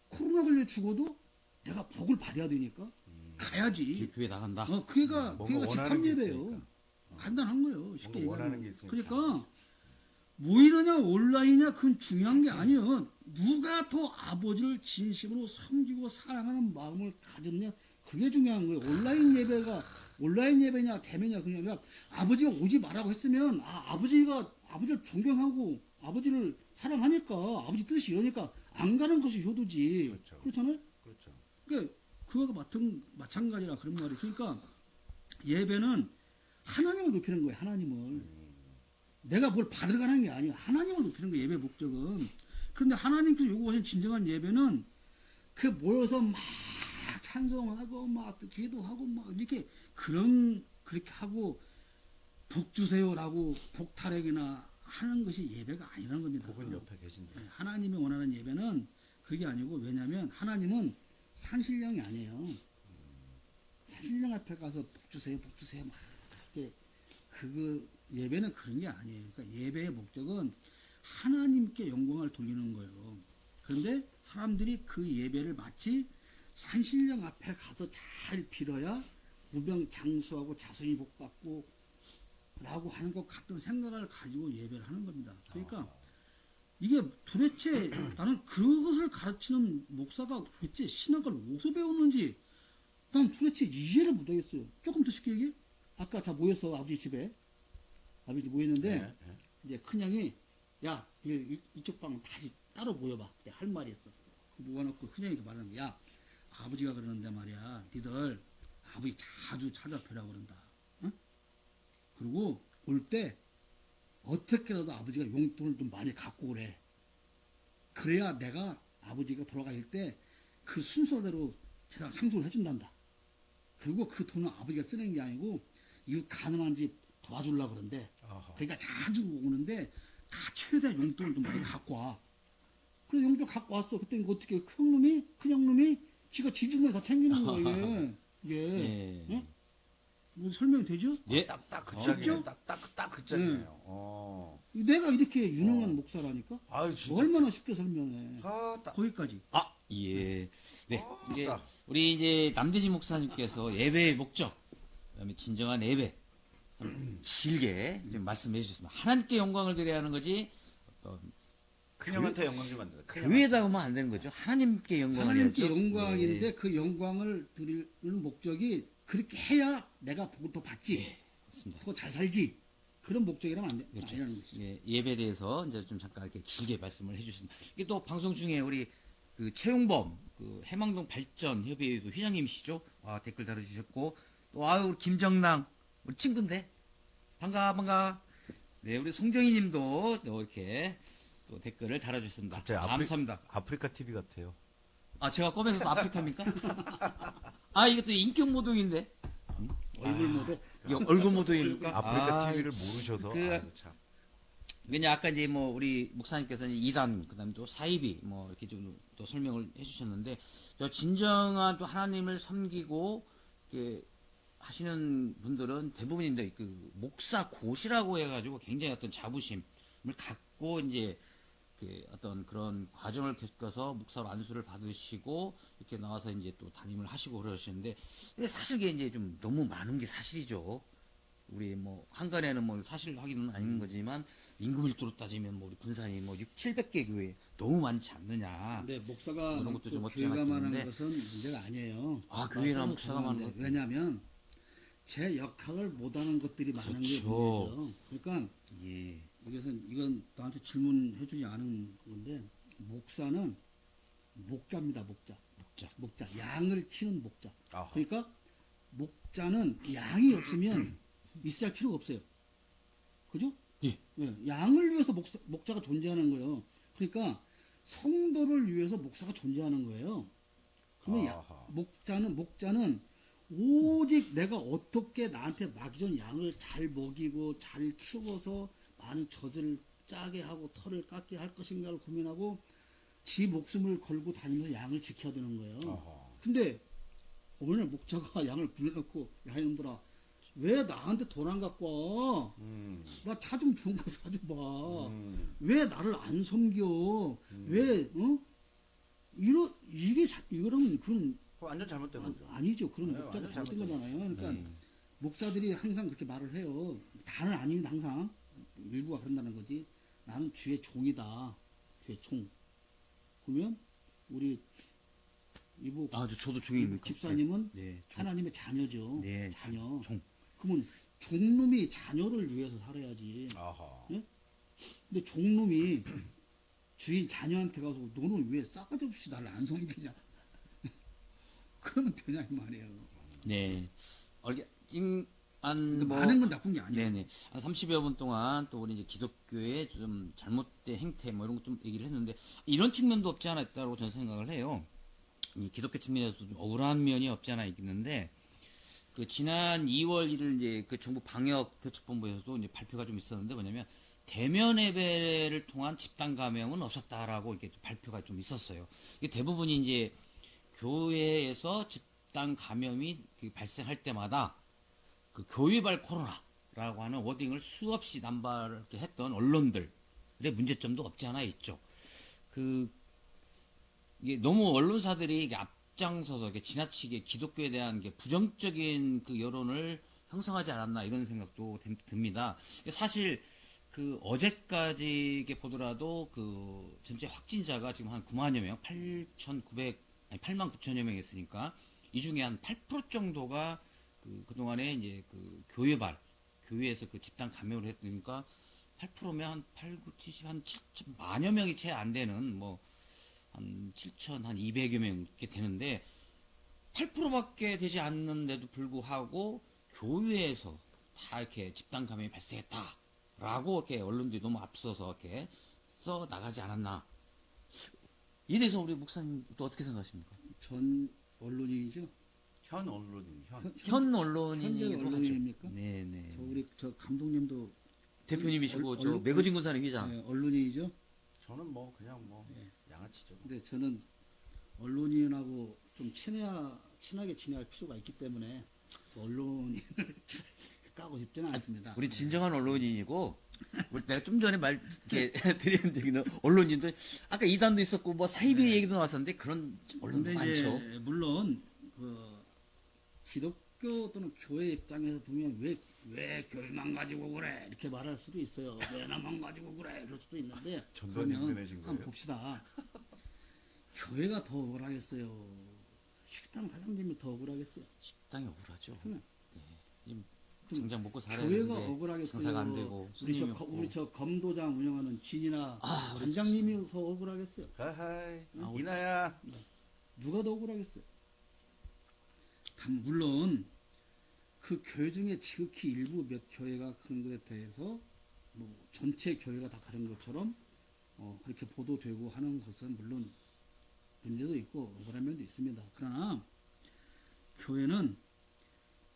코로나 걸려 죽어도 내가 복을 받아야 되니까 가야지. 교회 나간다. 그게가 뭔가 집합 원하는 게 예배예요. 있으니까. 간단한 거예요. 쉽게 뭔가 원하는 얘기하면. 게 있으니까. 그러니까 모이느냐 온라인이냐 그건 중요한 게 아니에요. 누가 더 아버지를 진심으로 섬기고 사랑하는 마음을 가졌냐, 그게 중요한 거예요. 온라인 예배냐 대면이냐 그냥 아니라 아버지가 오지 말라고 했으면 아버지를 존경하고 아버지를 사랑하니까 아버지 뜻이 이러니까 안 가는 것이 효도지. 그렇죠. 그렇잖아요. 그렇죠. 그러니까 그거가 마찬가지라 그런 말이에요. 그러니까 예배는 하나님을 높이는 거예요. 하나님을. 내가 뭘 받으러 가는 게 아니에요. 하나님을 높이는 거예요. 예배 목적은. 그런데 하나님께서 요구하신 진정한 예배는 그 모여서 막 찬송하고 막 기도하고 막 이렇게 그렇게 하고 복 주세요라고 복타령이나 하는 것이 예배가 아니라는 겁니다. 복은 옆에 계신다. 하나님이 원하는 예배는 그게 아니고, 왜냐하면 하나님은 산신령이 아니에요. 산신령 앞에 가서 복 주세요 막 이렇게 예배는 그런 게 아니에요. 그러니까 예배의 목적은 하나님께 영광을 돌리는 거예요. 그런데 사람들이 그 예배를 마치 산신령 앞에 가서 잘 빌어야 무병장수하고 자손이 복받고 라고 하는 것 같은 생각을 가지고 예배를 하는 겁니다. 그러니까 이게 도대체 나는 그것을 가르치는 목사가 도대체 신학을 어디서 배웠는지 난 도대체 이해를 못하겠어요. 조금 더 쉽게 얘기해. 아까 다 모였어. 아버지 집에. 아버지 모였는데 네. 이제 큰형이, 야, 이쪽 방 다시 따로 모여봐. 내가 할 말이 있어. 모아놓고 큰형이 말하는 거야. 야, 아버지가 그러는데 말이야. 니들 아버지 자주 찾아뵈라고 그런다. 응? 그리고 올 때 어떻게라도 아버지가 용돈을 좀 많이 갖고 오래. 그래야 내가 아버지가 돌아가실 때 그 순서대로 제가 상속을 해준단다. 그리고 그 돈은 아버지가 쓰는 게 아니고 이웃 가난한 집 도와주려고 그러는데 아하. 그러니까 자주 오는데 다 최대 용돈을 좀 많이 갖고 와. 그래서 용돈 갖고 왔어. 그때 어떻게 큰 형놈이 지가 지중에 다 챙기는 거예요. 이게 예. 응? 뭐 설명이 되죠? 예. 딱딱 그 쉽죠? 짝이네요. 딱딱 그 짝이네요. 내가 이렇게 유능한 목사라니까 아유 진짜. 얼마나 쉽게 설명해. 아, 딱. 거기까지. 아, 예. 네. 이제 딱. 우리 이제 남대진 목사님께서 예배의 목적, 그다음에 진정한 예배 좀 길게 좀 말씀해 주셨습니다. 하나님께 영광을 드려야 하는 거지 어떤 큰형한테 영광 좀 만든다. 교회에다 오면 안 되는 거죠. 하나님께 영광을 하나님께 해야죠. 영광인데 예. 그 영광을 드리는 목적이 그렇게 해야 내가 복을 더 받지. 예, 그렇습니다. 더 잘 살지. 그런 목적이라면 안 돼. 그렇죠. 아니라는 것이죠. 예, 예배에 대해서 이제 좀 잠깐 이렇게 길게 말씀을 해주셨습니다. 이게 또 방송 중에 우리 그 최용범 그 해망동 발전 협의회도 회장님이시죠? 와 댓글 달아주셨고 또 아유 우리 김정랑 우리 친구인데 반가. 네 우리 송정희님도 또 이렇게 또 댓글을 달아주셨습니다. 갑자기 감사합니다. 아프리카 TV 같아요. 아 제가 꺼내서 또 아프리카입니까? 아 이것도 인격 모독인데 얼굴 모두 이게 얼굴 모독입니까? 아프리카 아, TV를 모르셔서. 그- 아유, 참. 그냥 아까 이제 뭐 우리 목사님께서는 2단 그다음에 또 사이비 뭐 이렇게 좀 또 설명을 해주셨는데 저 진정한 또 하나님을 섬기고 이렇게 하시는 분들은 대부분인데 그 목사 고시라고 해가지고 굉장히 어떤 자부심을 갖고 이제 이렇게 어떤 그런 과정을 겪어서 목사로 안수를 받으시고 이렇게 나와서 이제 또 담임을 하시고 그러시는데 근데 사실 이게 이제 좀 너무 많은 게 사실이죠. 우리 뭐 한간에는 뭐 사실 확인은 아닌 거지만 인구 밀도로 따지면 뭐 우리 군산이 뭐 700개 교회 너무 많지 않느냐. 근데 목사가 그런 것도 좀 많고 없지 교회가 않았긴 많은 한데. 것은 문제가 아니에요. 아, 교회나 목사가 많은 그런데 것. 왜냐하면 제 역할을 못하는 것들이 많은 게 그렇죠. 문제죠. 그러니까 예. 이건 나한테 질문해주지 않은 건데 목사는 목자입니다. 목자. 양을 치는 목자. 아하. 그러니까 목자는 양이 없으면 있을 필요가 없어요. 그죠? 예. 양을 위해서 목자가 존재하는 거예요. 그러니까 성도를 위해서 목사가 존재하는 거예요. 그러면 아하. 목자는 오직 내가 어떻게 나한테 맡겨준 양을 잘 먹이고 잘 키워서 많은 젖을 짜게 하고 털을 깎게 할 것인가를 고민하고 지 목숨을 걸고 다니면서 양을 지켜야 되는 거예요. 아하. 근데 어느 날 목자가 양을 불러놓고 야 이놈들아 왜 나한테 돈 안 갖고 와? 나 차 좀 좋은 거 사줘봐. 왜 나를 안 섬겨? 왜 이거라면 그건 완전 잘못된 거죠. 아니죠. 그런 네, 목자가 완전 잘못된 잘못된 거잖아요. 그러니까 네. 목사들이 항상 그렇게 말을 해요. 다는 아니면 항상 일부가 그런다는 거지. 나는 주의 종이다. 주의 종. 그러면 우리 이부 아, 저도 종입니까? 집사님은 네. 하나님의 자녀죠. 네, 자녀. 종. 그러면 종놈이 자녀를 위해서 살아야지. 아하. 근데 종놈이 주인 자녀한테 가서 너는 왜 싸가지 없이 나를 안 섬기냐? 그러면 되냐 이 말이에요. 네. 근데 한 뭐, 많은 건 나쁜 게 아니에요. 네네. 한 30여 분 동안 또 우리 이제 기독교의 좀 잘못된 행태 뭐 이런 것 좀 얘기를 했는데 이런 측면도 없지 않아 있다고 저는 생각을 해요. 이 기독교 측면에서 좀 억울한 면이 없지 않아 있는데 그 지난 2월 1일 이제 그 정부 방역 대책본부에서도 이제 발표가 좀 있었는데 뭐냐면 대면 예배를 통한 집단 감염은 없었다라고 이렇게 발표가 좀 있었어요. 이게 대부분이 이제 교회에서 집단 감염이 발생할 때마다 그 교회발 코로나라고 하는 워딩을 수없이 남발을 이렇게 했던 언론들의 문제점도 없지 않아 있죠. 이게 너무 언론사들이 이게 앞장서서 이게 지나치게 기독교에 대한 게 부정적인 그 여론을 형성하지 않았나 이런 생각도 듭니다. 사실 그 어제까지 이게 보더라도 그 전체 확진자가 지금 한 9만여 명, 8만 9천여 명 했으니까 이 중에 한 8% 정도가 그동안에 이제 그 교회에서 그 집단 감염을 했으니까 8%면 한 8, 9, 70, 한 7천, 만여 명이 채 안 되는 뭐 한 7천, 한 200여 명 이렇게 되는데 8%밖에 되지 않는데도 불구하고 교회에서 다 이렇게 집단 감염이 발생했다라고 이렇게 언론들이 너무 앞서서 이렇게 써 나가지 않았나. 이에 대해서 우리 목사님 또 어떻게 생각하십니까? 전 언론인이죠. 현 언론인 현. 현 언론인이기도 현재 언론인입니까? 하죠. 네네. 저 감독님도 대표님이시고 저 언론- 매거진 군사의 회장. 언론인이죠. 저는 뭐 그냥 뭐 예. 양아치죠. 근데 저는 언론인하고 좀 친하게 지내할 필요가 있기 때문에 언론인을 까고 싶지는 않습니다. 우리 진정한 언론인이고 내가 좀 전에 말 이렇게 드린 적이는 언론인도 아까 이단도 있었고 뭐 사이비 얘기도 나왔었는데 그런 언론도 근데 많죠. 이제 물론 그 기독교 또는 교회 입장에서 보면 왜 교회만 가지고 그래 이렇게 말할 수도 있어요. 왜 나만 가지고 그래 이럴 수도 있는데 전두환 그러면 힘드내신 거예요? 한번 봅시다. 교회가 더 억울하겠어요. 식당 사장님이 더 억울하겠어요. 식당이 억울하죠. 그러면 네. 지금 당장 먹고 살아야 교회가 되는데 억울하겠어요. 장사가 안 되고 손님이 없고. 우리 저 검도장 운영하는 진이나 아, 관장님이 더 억울하겠어요. 하하이 아, 이나야. 누가 더 억울하겠어요? 물론 그 교회 중에 지극히 일부 몇 교회가 그런 것에 대해서 뭐 전체 교회가 다 그런 것처럼 그렇게 보도되고 하는 것은 물론 문제도 있고 억울한 면도 있습니다. 그러나 교회는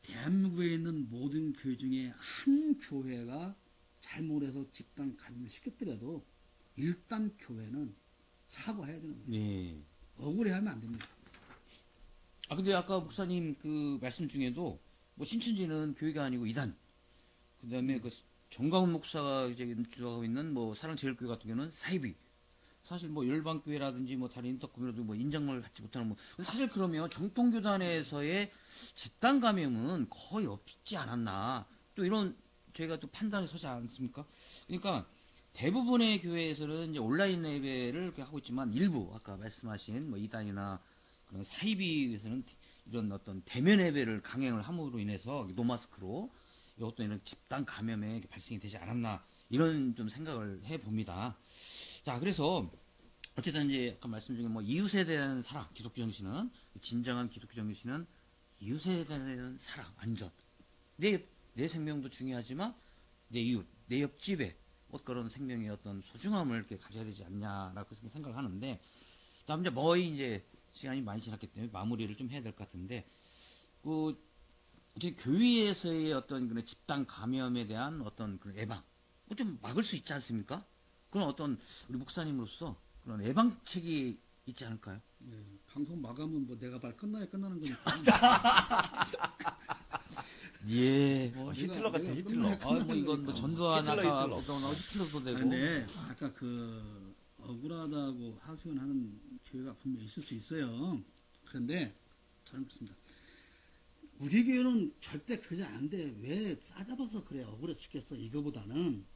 대한민국에 있는 모든 교회 중에 한 교회가 잘못해서 집단 감염을 시켰더라도 일단 교회는 사과해야 되는 거예요. 네. 억울해하면 안 됩니다. 아 근데 아까 목사님 그 말씀 중에도 뭐 신천지는 교회가 아니고 이단. 그다음에 그 정강훈 목사가 이제 주도하고 있는 뭐 사랑제일교회 같은 경우는 사이비. 사실 뭐 열방교회라든지 뭐 다른 인터콤이라도 뭐 인정을 받지 못하는 뭐 사실 그러면 정통교단에서의 집단 감염은 거의 없지 않았나 또 이런 저희가 또 판단이 서지 않습니까? 그러니까 대부분의 교회에서는 이제 온라인 예배를 이렇게 하고 있지만 일부 아까 말씀하신 뭐 이단이나 그런 사이비에서는 이런 어떤 대면 예배를 강행을 함으로 인해서 노마스크로 이것도 이런 집단 감염에 발생이 되지 않았나 이런 좀 생각을 해 봅니다. 자, 그래서 어쨌든 이제 아까 말씀 중에 뭐 이웃에 대한 사랑, 기독교 정신은 진정한 기독교 정신은 이웃에 대한 사랑, 안전. 내 생명도 중요하지만 내 이웃, 내 옆집에 그런 생명의 어떤 소중함을 이렇게 가져야 되지 않냐라고 생각을 하는데, 다음 이제 거의 시간이 많이 지났기 때문에 마무리를 좀 해야 될 것 같은데, 이제 교회에서의 어떤 그런 집단 감염에 대한 어떤 그런 예방, 좀 막을 수 있지 않습니까? 그런 어떤 우리 목사님으로서 그런 예방책이 있지 않을까요? 네, 방송 마감은 뭐 내가 말 끝나야 끝나는 거니까. 예. 뭐 히틀러 같아, 내가 히틀러. 끝나야 뭐 이건 뭐 끝나는 전두환 히틀러, 아까 히틀러. 어떤 히틀러도 되고. 근데 아까 그 억울하다고 하소연하는 교회가 분명히 있을 수 있어요. 그런데 저는 그렇습니다. 우리 교회는 절대 그러지 않은데 왜 싸잡아서 그래 억울해 죽겠어 이거보다는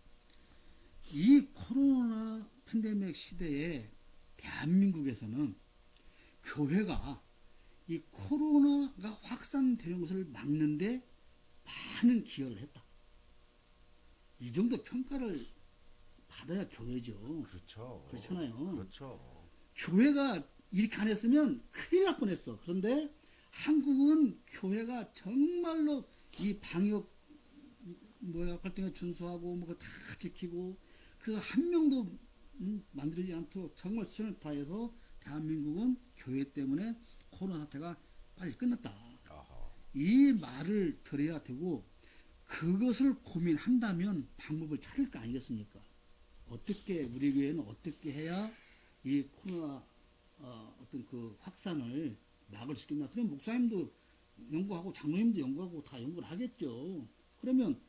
이 코로나 팬데믹 시대에 대한민국에서는 교회가 이 코로나가 확산되는 것을 막는데 많은 기여를 했다. 이 정도 평가를 받아야 교회죠. 그렇죠. 그렇잖아요. 그렇죠. 교회가 이렇게 안 했으면 큰일 날 뻔했어. 그런데 한국은 교회가 정말로 이 방역 활동에 준수하고 뭐 다 지키고 그래서 한 명도 만들어지지 않도록 정말 최선을 다해서 대한민국은 교회 때문에 코로나 사태가 빨리 끝났다. 아하. 이 말을 들어야 되고 그것을 고민한다면 방법을 찾을 거 아니겠습니까? 어떻게 우리 교회는 어떻게 해야 이 코로나 어떤 그 확산을 막을 수 있겠나? 그럼 목사님도 연구하고 장로님도 연구하고 다 연구를 하겠죠. 그러면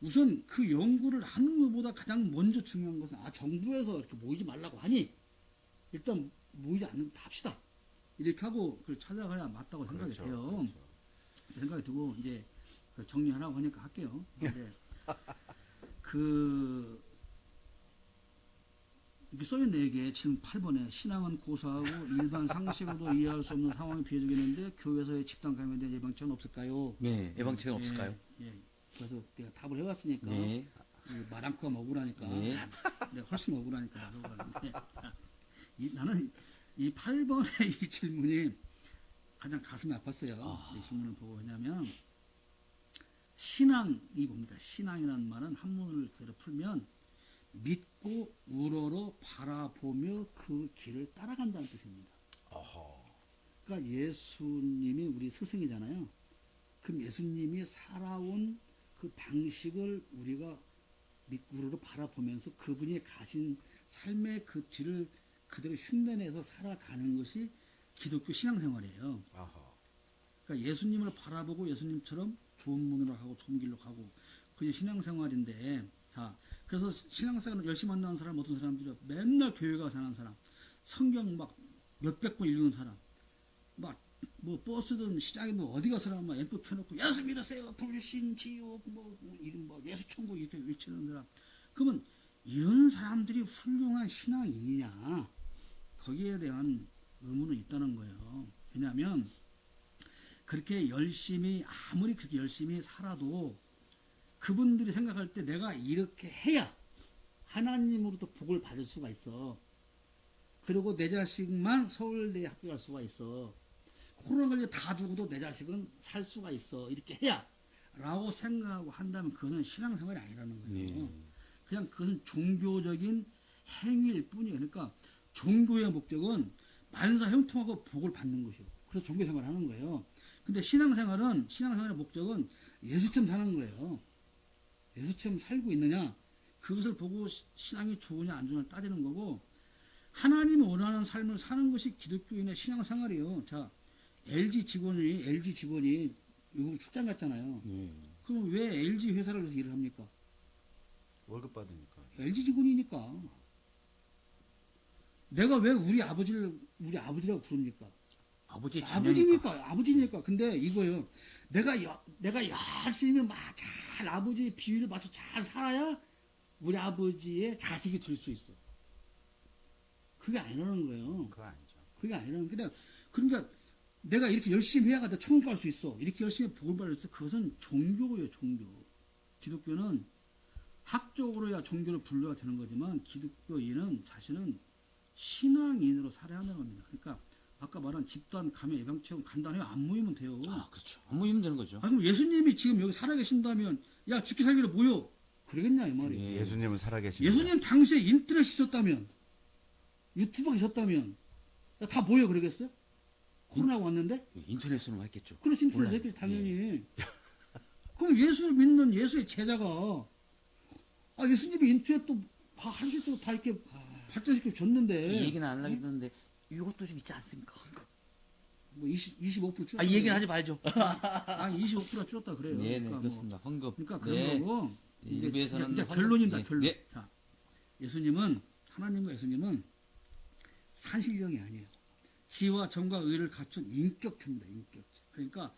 우선 그 연구를 하는 것보다 가장 먼저 중요한 것은 정부에서 이렇게 모이지 말라고 하니 일단 모이지 않는다 합시다. 이렇게 하고 그걸 찾아가야 맞다고 생각이 그렇죠. 돼요. 그렇죠. 생각이 들고 이제 정리하라고 하니까 할게요. 근데 이렇게 써있네 이게 지금 8번에 신앙은 고사하고 일반 상식으로도 이해할 수 없는 상황이 비해지겠는데 교회에서의 집단 감염에 대한 예방책은 없을까요? 네, 예방책은 없을까요? 예. 그래서 내가 답을 해왔으니까 네. 말 않고 하면 억울하니까 네. 내가 훨씬 억울하니까 나는 이 8번의 이 질문이 가장 가슴이 아팠어요. 아. 이 신문을 보고. 왜냐하면 신앙이 뭡니까? 신앙이라는 말은 한문을 그대로 풀면 믿고 우러러 바라보며 그 길을 따라간다는 뜻입니다. 아하. 그러니까 예수님이 우리 스승이잖아요. 그럼 예수님이 살아온 그 방식을 우리가 믿고 우러러 바라보면서 그분이 가신 삶의 그 뒤를 그대로 흉내내서 살아가는 것이 기독교 신앙생활이에요. 아하. 그러니까 예수님을 바라보고 예수님처럼 좋은 문으로 하고 좋은 길로 가고 그게 신앙생활인데, 자, 그래서 신앙생활 열심히 한다는 사람, 어떤 사람들이 맨날 교회 가서 사는 사람, 성경 막 몇백 번 읽는 사람, 막 뭐 버스든 시장이든 어디 가서나 막 앰프 켜놓고 예수 믿으세요, 불신, 지옥, 뭐 이름 뭐 예수 천국 이렇게 외치는 사람. 그러면 이런 사람들이 훌륭한 신앙인이냐? 거기에 대한 의문은 있다는 거예요. 왜냐하면 그렇게 열심히, 아무리 그렇게 열심히 살아도 그분들이 생각할 때 내가 이렇게 해야 하나님으로부터 복을 받을 수가 있어. 그리고 내 자식만 서울대에 합격할 수가 있어. 코로나 걸려 다 죽어도 내 자식은 살 수가 있어. 이렇게 해야 라고 생각하고 한다면 그것은 신앙생활이 아니라는 거예요. 네. 그냥 그것은 종교적인 행위일 뿐이에요. 그러니까 종교의 목적은 만사 형통하고 복을 받는 것이고, 그래서 종교생활을 하는 거예요. 근데 신앙생활의 목적은 예수처럼 사는 거예요. 예수처럼 살고 있느냐, 그것을 보고 신앙이 좋으냐 안 좋으냐 따지는 거고, 하나님이 원하는 삶을 사는 것이 기독교인의 신앙생활이에요. 자, LG 직원이 외국 출장 갔잖아요. 네. 그럼 왜 LG 회사를 위해서 일을 합니까? 월급 받으니까. LG 직원이니까. 내가 왜 우리 아버지라고 부릅니까? 아버지 자녀니까. 아버지니까. 근데 이거요. 내가 열심히 막 잘 아버지 비위를 맞춰 잘 살아야 우리 아버지의 자식이 될 수 있어. 그게 아니라는 거예요. 그거 아니죠. 그게 아니라는 거예요. 그러니까 내가 이렇게 열심히 해야 내 천국 갈 수 있어. 이렇게 열심히 복을 받을 수 있어. 그것은 종교예요, 종교. 기독교는 학적으로야 종교를 분류가 되는 거지만 기독교인은 자신은 신앙인으로 살아야 하는 겁니다. 그러니까 아까 말한 집단 감염 예방체험 간단해요. 안 모이면 돼요. 아, 그렇죠. 안 모이면 되는 거죠. 그럼 예수님이 지금 여기 살아계신다면 야 죽기 살기로 모여 그러겠냐 이 말이에요. 예. 예수님은 살아계십니다. 예수님 당시에 인터넷이 있었다면, 유튜브가 있었다면 야, 다 모여 그러겠어요? 코로나가 왔는데? 인터넷으로 했겠죠. 그렇지 인터넷 온라인. 했겠지 당연히. 그럼 예수를 믿는 예수의 제자가 예수님이 인터넷도 할 수 있도록 다 이렇게 발전시켜 줬는데 이 얘기는 안 하려고 했는데 이것도 좀 있지 않습니까? 뭐 25% 줄었다. 이 얘기는 하지 말죠. 25% 줄었다 그래요. 네, 그러니까 뭐, 그렇습니다. 헌금. 그러니까 그런 네. 거고 이제 일부에서는 결론입니다. 네. 결론. 네. 자, 하나님과 예수님은 산신령이 아니에요. 지와 정과 의를 갖춘 인격체입니다. 인격체. 그러니까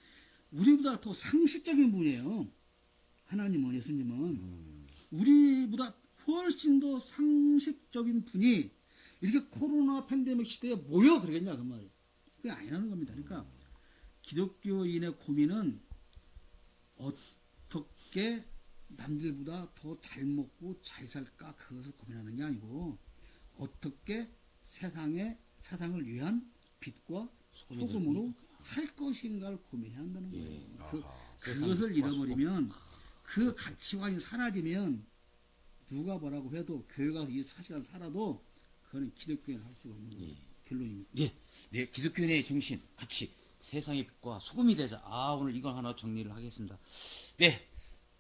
우리보다 더 상식적인 분이에요. 하나님은, 예수님은 우리보다 훨씬 더 상식적인 분이 이렇게 코로나 팬데믹 시대에 모여 그러겠냐 그 말이에요. 그게 아니라는 겁니다. 그러니까 기독교인의 고민은 어떻게 남들보다 더 잘 먹고 잘 살까 그것을 고민하는 게 아니고 어떻게 세상을 위한 빛과 소금으로 살 것인가를 고민해야 한다는 거예요. 예. 그것을 잃어버리면 그 가치관이 사라지면 누가 뭐라고 해도 교회 가서 24시간 살아도 그거는 기독교인 할 수가 없는 거예요. 예. 결론입니다. 네, 기독교인의 정신, 가치, 세상의 빛과 소금이 되자. 오늘 이거 하나 정리를 하겠습니다. 네,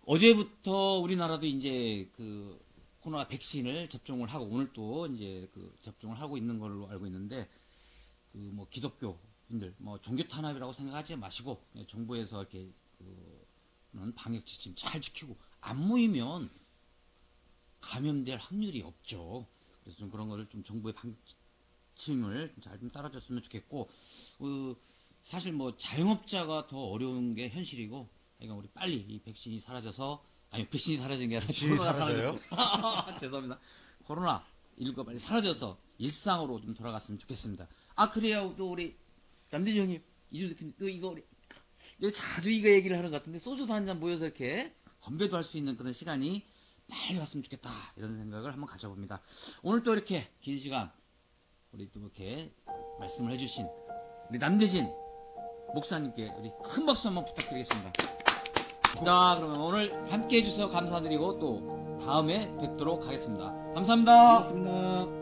어제부터 우리나라도 이제 그 코로나 백신을 접종을 하고 오늘 또 이제 그 접종을 하고 있는 걸로 알고 있는데 그 뭐 기독교인들 뭐 종교 탄압이라고 생각하지 마시고 정부에서 이렇게 그는 방역 지침 잘 지키고 안 모이면 감염될 확률이 없죠. 그래서 좀 그런 거를 좀 정부의 방침을 잘 좀 따라줬으면 좋겠고, 사실 뭐 자영업자가 더 어려운 게 현실이고, 그러니까 우리 빨리 이 백신이 사라져서, 백신이 사라진 게 아니라 백신이 코로나가 사라져요? 사라져서. 죄송합니다. 코로나19가 빨리 사라져서 일상으로 좀 돌아갔으면 좋겠습니다. 그래야 또 우리 남대희 형님, 이준 대표님, 또 이거 자주 이거 얘기를 하는 것 같은데, 소주도 한 잔 모여서 이렇게 건배도 할 수 있는 그런 시간이 빨리 왔으면 좋겠다. 이런 생각을 한번 가져봅니다. 오늘 또 이렇게 긴 시간, 우리 또 이렇게 말씀을 해주신 우리 남대진 목사님께 우리 큰 박수 한번 부탁드리겠습니다. 자, 그러면 오늘 함께 해주셔서 감사드리고 또 다음에 뵙도록 하겠습니다. 감사합니다. 고맙습니다.